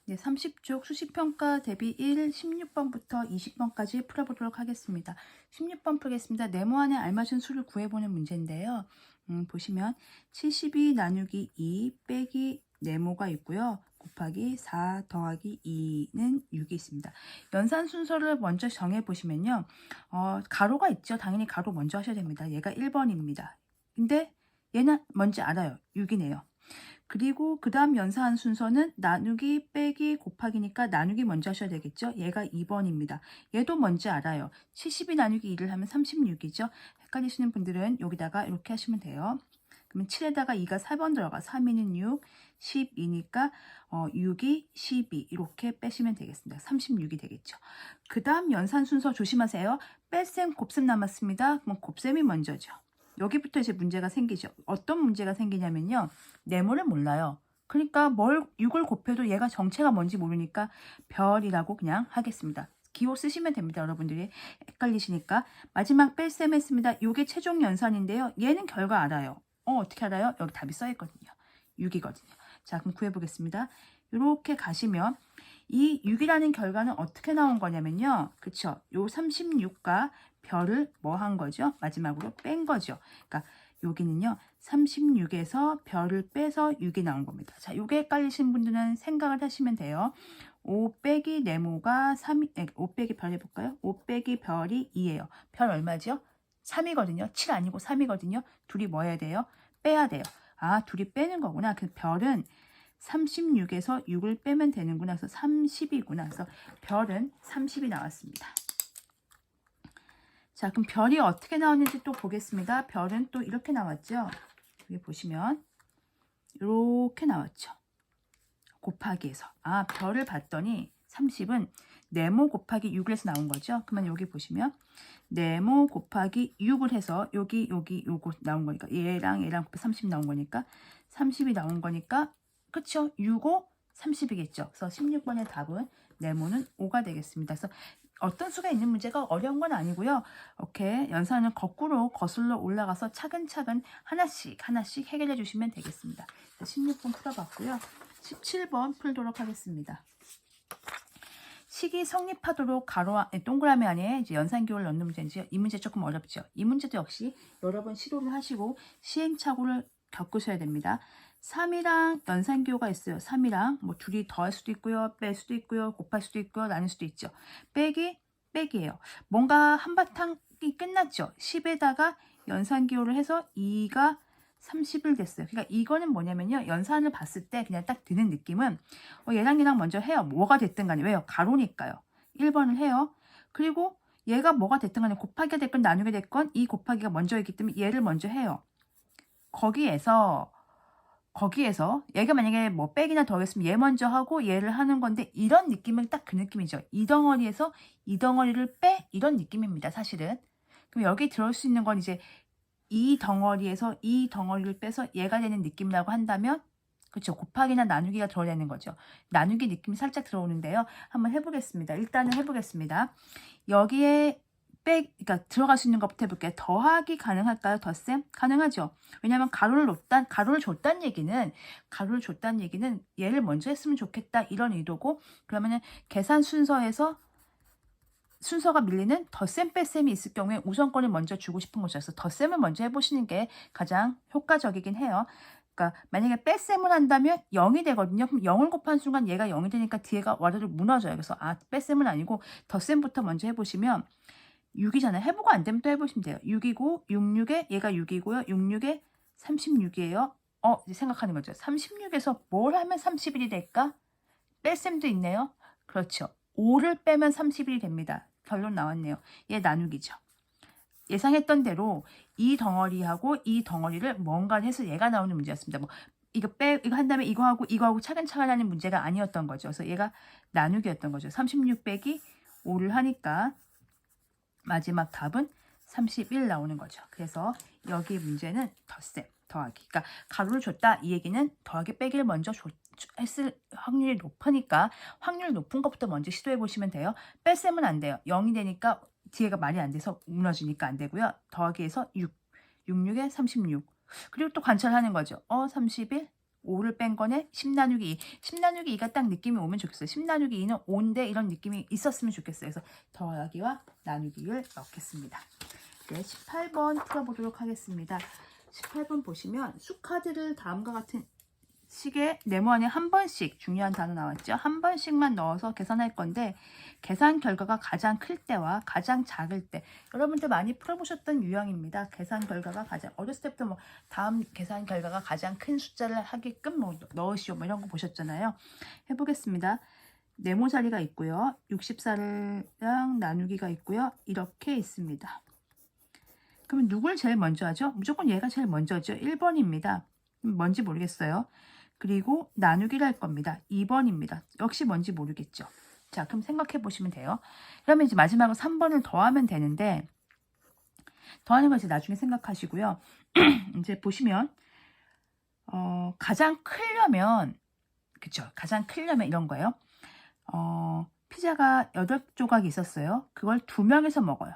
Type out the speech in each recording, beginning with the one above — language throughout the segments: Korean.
네, 30쪽 수시평가 대비 1, 16번부터 20번까지 풀어보도록 하겠습니다. 16번 풀겠습니다. 네모안에 알맞은 수를 구해보는 문제인데요. 보시면 72 나누기 2 빼기 네모가 있고요. 곱하기 4 더하기 2는 6이 있습니다. 연산 순서를 먼저 정해보시면요. 가로가 있죠. 당연히 가로 먼저 하셔야 됩니다. 얘가 1번입니다. 근데 얘는 뭔지 알아요. 6이네요. 그리고 그 다음 연산한 순서는 나누기 빼기 곱하기니까 나누기 먼저 하셔야 되겠죠. 얘가 2번입니다. 얘도 뭔지 알아요. 72 나누기 2를 하면 36이죠. 헷갈리시는 분들은 여기다가 이렇게 하시면 돼요. 그러면 7에다가 2가 4번 들어가. 3, 2는 6, 12니까 6이 12 이렇게 빼시면 되겠습니다. 36이 되겠죠. 그 다음 연산 순서 조심하세요. 뺄셈, 곱셈 남았습니다. 그럼 곱셈이 먼저죠. 여기부터 이제 문제가 생기죠. 어떤 문제가 생기냐면요. 네모를 몰라요. 그러니까 6을 곱해도 얘가 정체가 뭔지 모르니까 별이라고 그냥 하겠습니다. 기호 쓰시면 됩니다. 여러분들이 헷갈리시니까. 마지막 뺄셈 했습니다. 이게 최종 연산인데요. 얘는 결과 알아요. 어떻게 알아요? 여기 답이 써있거든요. 6이거든요. 자, 그럼 구해보겠습니다. 이렇게 가시면 이 6이라는 결과는 어떻게 나온 거냐면요. 그쵸? 요 36과 별을 뭐 한 거죠? 마지막으로 뺀 거죠. 그러니까 여기는요. 36에서 별을 빼서 6이 나온 겁니다. 자, 요게 헷갈리신 분들은 생각을 하시면 돼요. 5 빼기 네모가 3, 5 빼기 별 해볼까요? 5 빼기 별이 2예요. 별 얼마죠? 3이거든요. 7 아니고 3이거든요. 둘이 뭐 해야 돼요? 빼야 돼요. 아, 둘이 빼는 거구나. 그 별은 36에서 6을 빼면 되는구나. 그래서 30이구나. 그래서 별은 30이 나왔습니다. 자, 그럼 별이 어떻게 나오는지 또 보겠습니다. 별은 또 이렇게 나왔죠. 여기 보시면 이렇게 나왔죠. 곱하기에서. 아, 별을 봤더니 30은 네모 곱하기 6을 해서 나온 거죠. 그러면 여기 보시면 네모 곱하기 6을 해서 여기 요거 나온 거니까 얘랑 곱해 30 나온 거니까 30이 나온 거니까 그쵸? 6, 5, 30이겠죠. 그래서 16번의 답은 네모는 5가 되겠습니다. 그래서 어떤 수가 있는 문제가 어려운 건 아니고요. 이렇게 연산은 거꾸로 거슬러 올라가서 차근차근 하나씩 해결해 주시면 되겠습니다. 16번 풀어봤고요. 17번 풀도록 하겠습니다. 식이 성립하도록 동그라미 안에 이제 연산기호를 넣는 문제인지 이 문제 조금 어렵죠. 이 문제도 역시 여러 번 시도를 하시고 시행착오를 겪으셔야 됩니다. 3이랑 연산기호가 있어요. 3이랑 뭐 둘이 더할 수도 있고요. 뺄 수도 있고요. 곱할 수도 있고요. 나눌 수도 있죠. 빼기예요. 뭔가 한바탕이 끝났죠. 10에다가 연산기호를 해서 2가 30을 됐어요. 그러니까 이거는 뭐냐면요. 연산을 봤을 때 그냥 딱 드는 느낌은 얘랑 먼저 해요. 뭐가 됐든 간에. 왜요? 가로니까요. 1번을 해요. 그리고 얘가 뭐가 됐든 간에 곱하기가 됐건 나누게 됐건 이 곱하기가 먼저이기 때문에 얘를 먼저 해요. 거기에서 얘가 만약에 뭐 빼기나 더했으면 얘 먼저 하고 얘를 하는 건데 이런 느낌은 딱 그 느낌이죠. 이 덩어리에서 이 덩어리를 빼 이런 느낌입니다. 사실은. 그럼 여기 들어올 수 있는 건 이제 이 덩어리에서 이 덩어리를 빼서 얘가 되는 느낌이라고 한다면 그렇죠. 곱하기나 나누기가 들어가는 거죠. 나누기 느낌이 살짝 들어오는데요. 한번 해보겠습니다. 일단은 해보겠습니다. 여기에 그러니까 들어갈 수 있는 것부터 해볼게요. 더하기 가능할까요? 덧셈? 가능하죠. 왜냐하면 가로를 줬다는 얘기는 얘를 먼저 했으면 좋겠다 이런 의도고 그러면은 계산 순서가 밀리는 덧셈 뺄셈이 있을 경우에 우선권을 먼저 주고 싶은 거죠. 그래서 덧셈을 먼저 해보시는 게 가장 효과적이긴 해요. 그러니까 만약에 뺄셈을 한다면 0이 되거든요. 그럼 0을 곱한 순간 얘가 0이 되니까 뒤에가 와르르 무너져요. 그래서 뺄셈은 아니고 덧셈부터 먼저 해보시면 6이잖아요. 해보고 안 되면 또 해보시면 돼요. 6이고 66에 얘가 6이고요. 66에 36이에요. 이제 생각하는 거죠. 36에서 뭘 하면 31이 될까? 뺄셈도 있네요. 그렇죠. 5를 빼면 30일이 됩니다. 결론 나왔네요. 얘 나누기죠. 예상했던 대로 이 덩어리하고 이 덩어리를 뭔가를 해서 얘가 나오는 문제였습니다. 뭐 이거 한 다음에 이거하고 차근차근 하는 문제가 아니었던 거죠. 그래서 얘가 나누기였던 거죠. 36 빼기 5를 하니까 마지막 답은 31 나오는 거죠. 그래서 여기 문제는 덧셈, 더하기. 그러니까 가로를 줬다 이 얘기는 더하기 빼기를 먼저 했을 확률이 높으니까 확률 높은 것부터 먼저 시도해 보시면 돼요. 뺄셈은 안 돼요. 0이 되니까 뒤에가 말이 안 돼서 무너지니까 안 되고요. 더하기해서 6, 66에 36. 그리고 또 관찰하는 거죠. 31 5를 뺀 거네. 10 나누기 2. 10 나누기 2가 딱 느낌이 오면 좋겠어요. 10 나누기 2는 5인데 이런 느낌이 있었으면 좋겠어요. 그래서 더하기와 나누기를 넣겠습니다. 네, 18번 풀어보도록 하겠습니다. 18번 보시면 수카드를 다음과 같은 식의 네모안에 한 번씩 중요한 단어 나왔죠. 한 번씩만 넣어서 계산할 건데 계산 결과가 가장 클 때와 가장 작을 때 여러분들 많이 풀어보셨던 유형입니다. 계산 결과가 가장 어렸을 때부터 뭐 다음 계산 결과가 가장 큰 숫자를 하게끔 뭐 넣으시오 뭐 이런 거 보셨잖아요. 해보겠습니다. 네모 자리가 있고요. 64랑 나누기가 있고요. 이렇게 있습니다. 그러면 누굴 제일 먼저 하죠? 무조건 얘가 제일 먼저죠. 1번입니다. 뭔지 모르겠어요. 그리고 나누기를 할 겁니다. 2번입니다. 역시 뭔지 모르겠죠. 자, 그럼 생각해 보시면 돼요. 그러면 이제 마지막으로 3번을 더하면 되는데 더하는 거 이제 나중에 생각하시고요. 이제 보시면 가장 크려면 그쵸? 가장 크려면 이런 거예요. 피자가 8조각이 있었어요. 그걸 2명에서 먹어요.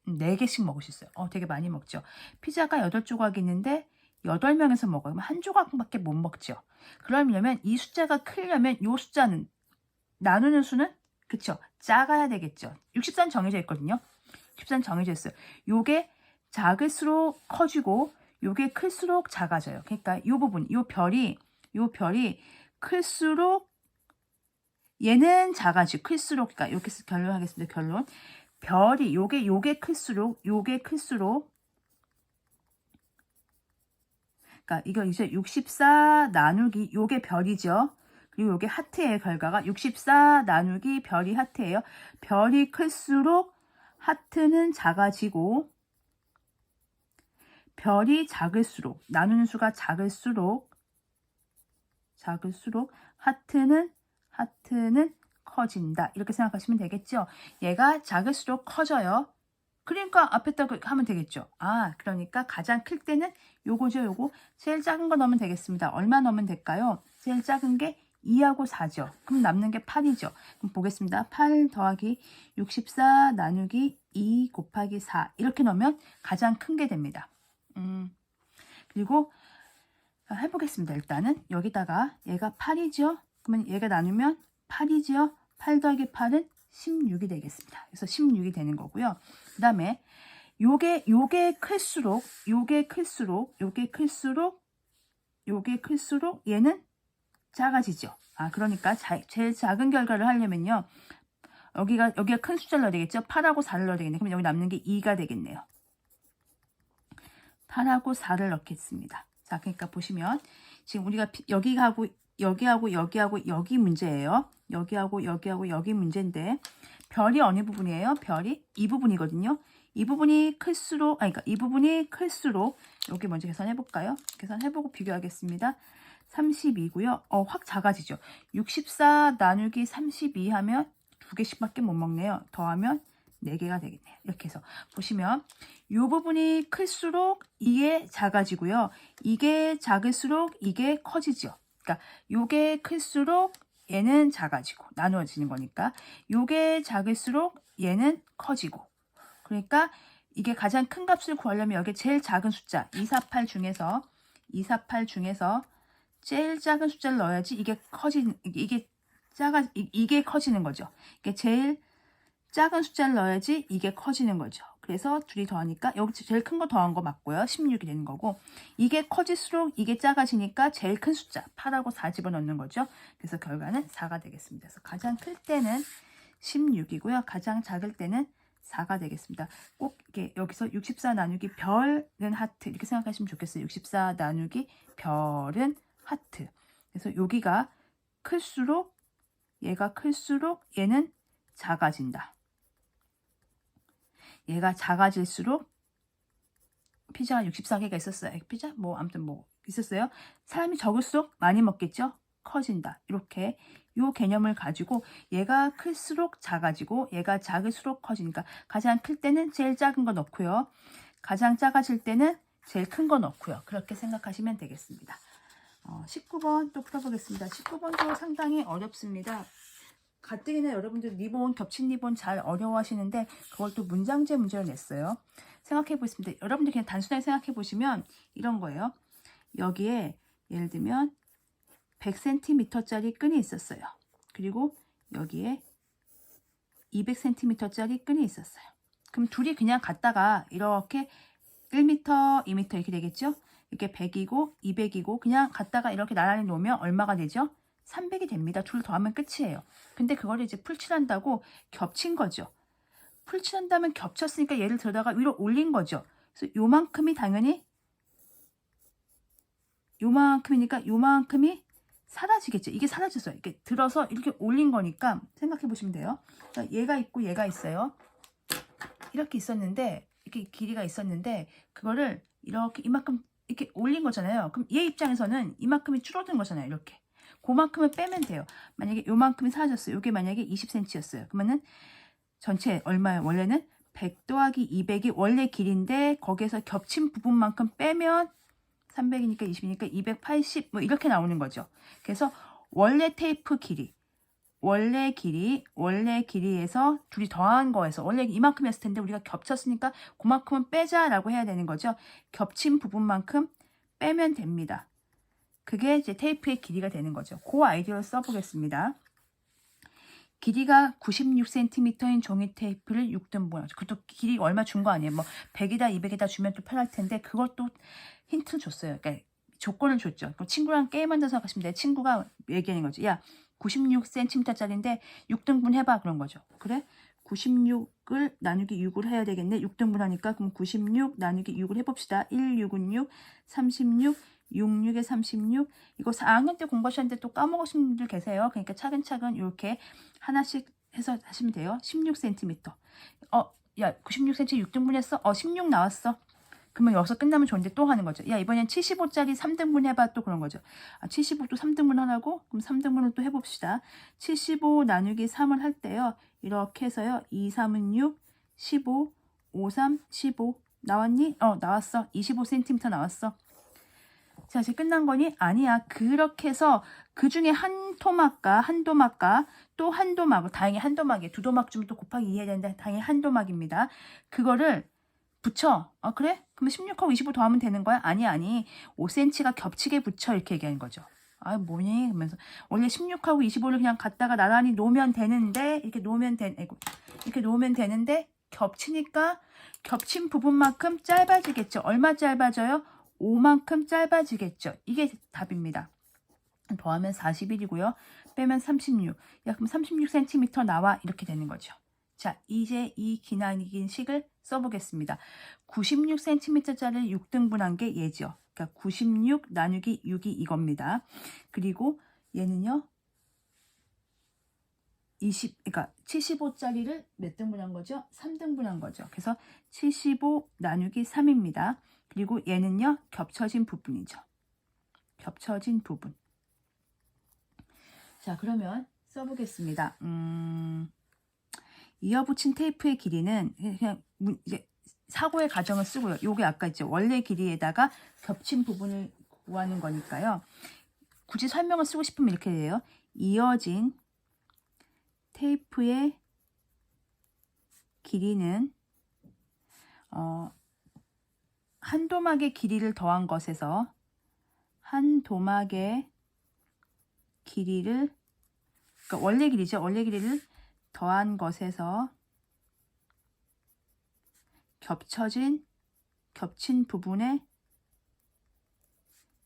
4개씩 먹을 수 있어요. 되게 많이 먹죠. 피자가 8조각이 있는데 8명에서 먹어요. 한 조각밖에 못 먹죠. 그러려면 이 숫자가 크려면 이 숫자는 나누는 수는 그쵸? 작아야 되겠죠. 64는 정해져 있거든요. 64는 정해져 있어요. 요게 작을수록 커지고 요게 클수록 작아져요. 그러니까 이 부분, 요 별이 클수록 얘는 작아지고 클수록 그러니까 이렇게 결론하겠습니다. 결론. 별이 요게 클수록 그러니까 이거 이제 64 나누기 요게 별이죠. 그리고 요게 하트의 결과가 64 나누기 별이 하트예요. 별이 클수록 하트는 작아지고 별이 작을수록 나누는 수가 작을수록 하트는 커진다. 이렇게 생각하시면 되겠죠. 얘가 작을수록 커져요. 그러니까 앞에다 하면 되겠죠. 그러니까 가장 클 때는 요거죠. 요거 제일 작은 거 넣으면 되겠습니다. 얼마 넣으면 될까요? 제일 작은 게 2하고 4죠. 그럼 남는 게 8이죠. 그럼 보겠습니다. 8 더하기 64 나누기 2 곱하기 4 이렇게 넣으면 가장 큰 게 됩니다. 그리고 해보겠습니다. 일단은 여기다가 얘가 8이죠. 그러면 얘가 나누면 8이죠. 8 더하기 8은 16이 되겠습니다. 그래서 16이 되는 거고요. 그 다음에 요게 클수록 얘는 작아지죠. 그러니까 제일 작은 결과를 하려면요. 여기가 큰 숫자를 넣어야 되겠죠. 8하고 4를 넣어야 되겠네요. 그럼 여기 남는 게 2가 되겠네요. 8하고 4를 넣겠습니다. 자, 그러니까 보시면 지금 우리가 여기하고 여기 문제예요. 여기 문제인데 별이 어느 부분이에요? 별이 이 부분이거든요. 이 부분이 클수록 여기 먼저 계산해 볼까요? 계산해보고 비교하겠습니다. 32고요. 확 작아지죠. 64 나누기 32 하면 2개씩밖에 못 먹네요. 더하면 4개가 되겠네요. 이렇게 해서 보시면 이 부분이 클수록 이게 작아지고요. 이게 작을수록 이게 커지죠. 그러니까 요게 클수록 얘는 작아지고 나누어지는 거니까 요게 작을수록 얘는 커지고 그러니까 이게 가장 큰 값을 구하려면 여기 제일 작은 숫자 248 중에서 제일 작은 숫자를 넣어야지 이게 커지는 거죠. 이게 제일 작은 숫자를 넣어야지 이게 커지는 거죠. 그래서 둘이 더하니까 여기 제일 큰 거 더한 거 맞고요. 16이 되는 거고 이게 커질수록 이게 작아지니까 제일 큰 숫자 8하고 4 집어넣는 거죠. 그래서 결과는 4가 되겠습니다. 그래서 가장 클 때는 16이고요. 가장 작을 때는 4가 되겠습니다. 꼭 이게 여기서 64 나누기 별은 하트 이렇게 생각하시면 좋겠어요. 64 나누기 별은 하트. 그래서 여기가 클수록 얘는 작아진다. 얘가 작아질수록 피자가 64개가 있었어요. 피자? 아무튼 있었어요. 사람이 적을수록 많이 먹겠죠? 커진다. 이렇게 요 개념을 가지고 얘가 클수록 작아지고 얘가 작을수록 커지니까 가장 클 때는 제일 작은 거 넣고요. 가장 작아질 때는 제일 큰 거 넣고요. 그렇게 생각하시면 되겠습니다. 19번 또 풀어보겠습니다. 19번도 상당히 어렵습니다. 가뜩이나 여러분들 리본, 겹친 리본 잘 어려워하시는데 그걸 또 문장제 문제로 냈어요. 생각해 보겠습니다. 여러분들 그냥 단순하게 생각해 보시면 이런 거예요. 여기에 예를 들면 100cm짜리 끈이 있었어요. 그리고 여기에 200cm짜리 끈이 있었어요. 그럼 둘이 그냥 갖다가 이렇게 1m, 2m 이렇게 되겠죠? 이렇게 100이고 200이고 그냥 갖다가 이렇게 나란히 놓으면 얼마가 되죠? 300이 됩니다. 둘 더하면 끝이에요. 근데 그거를 이제 풀칠한다고 겹친 거죠. 풀칠한다면 겹쳤으니까 얘를 들어다가 위로 올린 거죠. 그래서 요만큼이 당연히 요만큼이니까 요만큼이 사라지겠죠. 이게 사라졌어요. 이렇게 들어서 이렇게 올린 거니까 생각해 보시면 돼요. 자, 얘가 있고 얘가 있어요. 이렇게 있었는데 이렇게 길이가 있었는데 그거를 이렇게 이만큼 이렇게 올린 거잖아요. 그럼 얘 입장에서는 이만큼이 줄어든 거잖아요. 이렇게 그만큼을 빼면 돼요. 만약에 요만큼이 사라졌어요. 이게 만약에 20cm였어요. 그러면은 전체 얼마예요? 원래는 100 더하기 200이 원래 길이인데 거기에서 겹친 부분만큼 빼면 300이니까 20이니까 280 뭐 이렇게 나오는 거죠. 그래서 원래 테이프 길이 원래 길이에서 둘이 더한 거에서 원래 이만큼이었을 텐데 우리가 겹쳤으니까 그만큼은 빼자라고 해야 되는 거죠. 겹친 부분만큼 빼면 됩니다. 그게 이제 테이프의 길이가 되는 거죠. 그 아이디어를 써보겠습니다. 길이가 96cm인 종이 테이프를 6등분. 그것도 길이가 얼마 준 거 아니에요. 뭐 100이다 200이다 주면 또 편할 텐데 그것도 힌트 줬어요. 그러니까 조건을 줬죠. 그럼 친구랑 게임한다고 생각하시면 돼요. 친구가 얘기하는 거죠. 야 96cm짜리인데 6등분 해봐 그런 거죠. 그래? 96을 나누기 6을 해야 되겠네. 6등분 하니까 그럼 96 나누기 6을 해봅시다. 1, 6은 6, 36, 66에 36. 이거 4학년 때 공부하셨는데 또 까먹으신 분들 계세요. 그러니까 차근차근 이렇게 하나씩 해서 하시면 돼요. 16cm. 야 96cm 6등분 했어? 16 나왔어. 그러면 여기서 끝나면 좋은데 또 하는 거죠. 야 이번엔 75짜리 3등분 해봐 또 그런 거죠. 75도 3등분 하라고? 그럼 3등분을 또 해봅시다. 75 나누기 3을 할 때요. 이렇게 해서요. 2, 3은 6, 15, 5, 3, 15 나왔니? 나왔어. 25cm 나왔어. 자 이제 끝난 거니? 아니야. 그렇게 해서 그 중에 한 도막과 또 한 도막, 다행히 한 도막이에요. 두 도막 좀 또 곱하기 2 해야 되는데 다행히 한 도막입니다. 그거를 붙여. 그래? 그러면 16하고 25 더하면 되는 거야? 아니 5cm가 겹치게 붙여 이렇게 얘기하는 거죠. 뭐니? 그러면서 원래 16하고 25를 그냥 갖다가 나란히 놓으면 되는데 이렇게 놓으면 되는데 겹치니까 겹친 부분만큼 짧아지겠죠. 얼마 짧아져요? 5만큼 짧아지겠죠. 이게 답입니다. 더하면 41이고요. 빼면 36. 야 그럼 36cm 나와 이렇게 되는 거죠. 자 이제 이 기나긴 식을 써보겠습니다. 96cm짜리를 6등분한 게 얘죠. 그러니까 96 나누기 6이 이겁니다. 그리고 얘는요. 그러니까 75짜리를 몇 등분한 거죠? 3등분한 거죠. 그래서 75 나누기 3입니다. 그리고 얘는요. 겹쳐진 부분이죠. 겹쳐진 부분. 자 그러면 써보겠습니다. 이어붙인 테이프의 길이는 그냥 이제 사고의 가정을 쓰고요. 요게 아까 있죠. 원래 길이에다가 겹친 부분을 구하는 거니까요. 굳이 설명을 쓰고 싶으면 이렇게 돼요. 이어진 테이프의 길이는 한 도막의 길이를 더한 것에서 한 도막의 길이를 그러니까 원래 길이죠. 원래 길이를 더한 것에서 겹친 부분의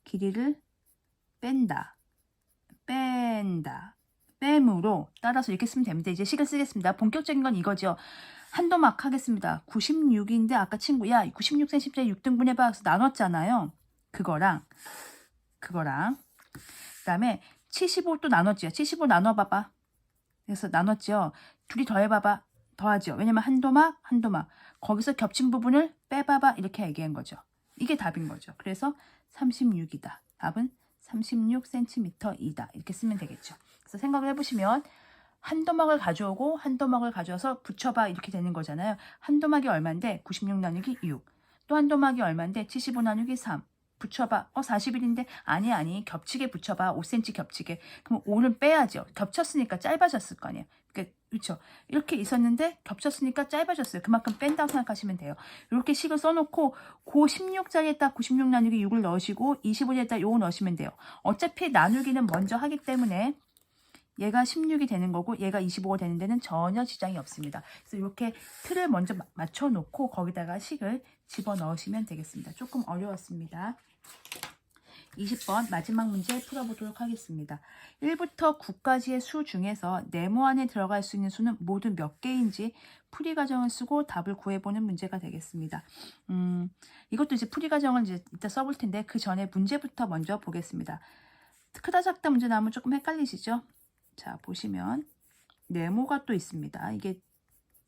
길이를 뺨으로 따라서 이렇게 쓰면 됩니다. 이제 식을 쓰겠습니다. 본격적인 건 이거죠. 한도막 하겠습니다. 96인데 아까 친구 야 96cm짜리 6등분 해봐 그래서 나눴잖아요. 그거랑 그 다음에 75 또 나눴죠. 75 나눠봐봐. 그래서 나눴죠. 둘이 더해봐봐. 더하죠. 왜냐면 한 도막 거기서 겹친 부분을 빼봐봐 이렇게 얘기한 거죠. 이게 답인 거죠. 그래서 36이다. 답은 36cm이다. 이렇게 쓰면 되겠죠. 그래서 생각을 해보시면 한 도막을 가져오고 한 도막을 가져와서 붙여봐 이렇게 되는 거잖아요. 한 도막이 얼마인데 96 나누기 6. 또 한 도막이 얼마인데 75 나누기 3. 붙여봐. 40일인데 아니 겹치게 붙여봐. 5cm 겹치게. 그럼 5는 빼야죠. 겹쳤으니까 짧아졌을 거 아니에요. 그렇죠. 이렇게 있었는데 겹쳤으니까 짧아졌어요. 그만큼 뺀다고 생각하시면 돼요. 이렇게 식을 써놓고 고 16자리에다 96 나누기 6을 넣으시고 25자리에다 요거 넣으시면 돼요. 어차피 나누기는 먼저 하기 때문에 얘가 16이 되는 거고 얘가 25가 되는 데는 전혀 지장이 없습니다. 그래서 이렇게 틀을 먼저 맞춰놓고 거기다가 식을 집어넣으시면 되겠습니다. 조금 어려웠습니다. 20번 마지막 문제 풀어보도록 하겠습니다. 1부터 9까지의 수 중에서 네모 안에 들어갈 수 있는 수는 모두 몇 개인지 풀이 과정을 쓰고 답을 구해보는 문제가 되겠습니다. 이것도 이제 풀이 과정을 이제 이따 써볼 텐데 그 전에 문제부터 먼저 보겠습니다. 크다 작다 문제 나오면 조금 헷갈리시죠? 자, 보시면 네모가 또 있습니다. 이게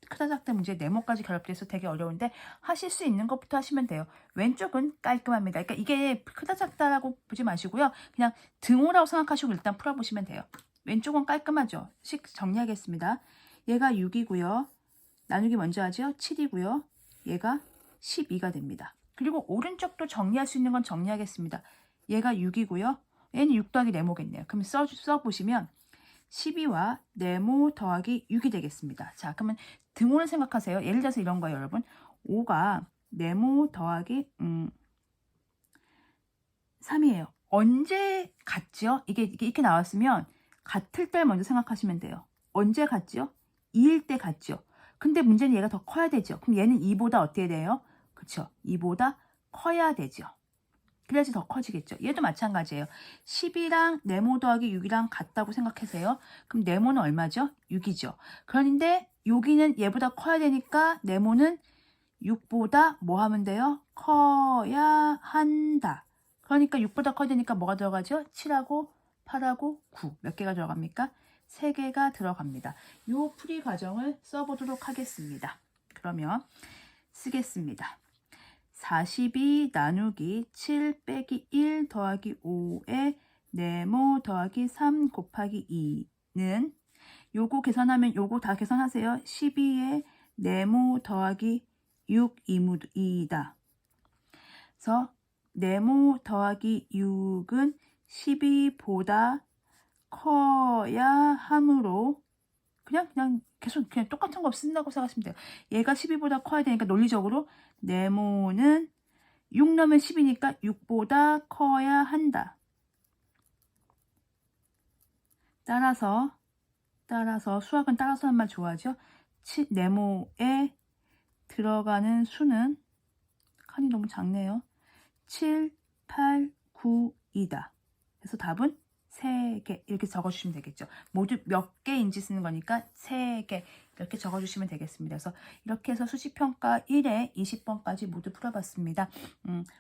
크다 작다 문제 네모까지 결합돼서 되게 어려운데 하실 수 있는 것부터 하시면 돼요. 왼쪽은 깔끔합니다. 그러니까 이게 크다 작다라고 보지 마시고요. 그냥 등호라고 생각하시고 일단 풀어보시면 돼요. 왼쪽은 깔끔하죠. 식 정리하겠습니다. 얘가 6이고요. 나누기 먼저 하죠. 7이고요. 얘가 12가 됩니다. 그리고 오른쪽도 정리할 수 있는 건 정리하겠습니다. 얘가 6이고요. 얘는 6 더하기 네모겠네요. 그럼 써보시면 12와 네모 더하기 6이 되겠습니다. 자, 그러면 등호를 생각하세요. 예를 들어서 이런 거예요, 여러분. 5가 네모 더하기 3이에요. 언제 같죠? 이게 이렇게 나왔으면 같을 때 먼저 생각하시면 돼요. 언제 같죠? 2일 때 같죠? 근데 문제는 얘가 더 커야 되죠. 그럼 얘는 2보다 어떻게 돼요? 그쵸? 2보다 커야 되죠. 그래야지 더 커지겠죠. 얘도 마찬가지예요. 10이랑 네모 더하기 6이랑 같다고 생각하세요. 그럼 네모는 얼마죠? 6이죠. 그런데 여기는 얘보다 커야 되니까 네모는 6보다 뭐 하면 돼요? 커야 한다. 그러니까 6보다 커야 되니까 뭐가 들어가죠? 7하고 8하고 9. 몇 개가 들어갑니까? 3개가 들어갑니다. 이 풀이 과정을 써보도록 하겠습니다. 그러면 쓰겠습니다. 42 나누기 7 빼기 1 더하기 5에 네모 더하기 3 곱하기 2는 요거 계산하면 요거 다 계산하세요. 12에 네모 더하기 6 2이다. 그래서 네모 더하기 6은 12보다 커야 하므로 그냥 계속 그냥 똑같은 거 쓴다고 생각하시면 돼요. 얘가 12보다 커야 되니까 논리적으로 네모는 6 넣으면 10이니까 6보다 커야 한다. 따라서 수학은 따라서 한 말 좋아하죠. 네모에 들어가는 수는 칸이 너무 작네요. 7, 8, 9이다. 그래서 답은 3개 이렇게 적어주시면 되겠죠. 모두 몇 개인지 쓰는 거니까 3개 이렇게 적어주시면 되겠습니다. 그래서 이렇게 해서 수시평가 1에 20번까지 모두 풀어봤습니다.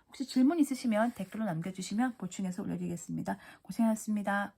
혹시 질문 있으시면 댓글로 남겨주시면 보충해서 올려드리겠습니다. 고생하셨습니다.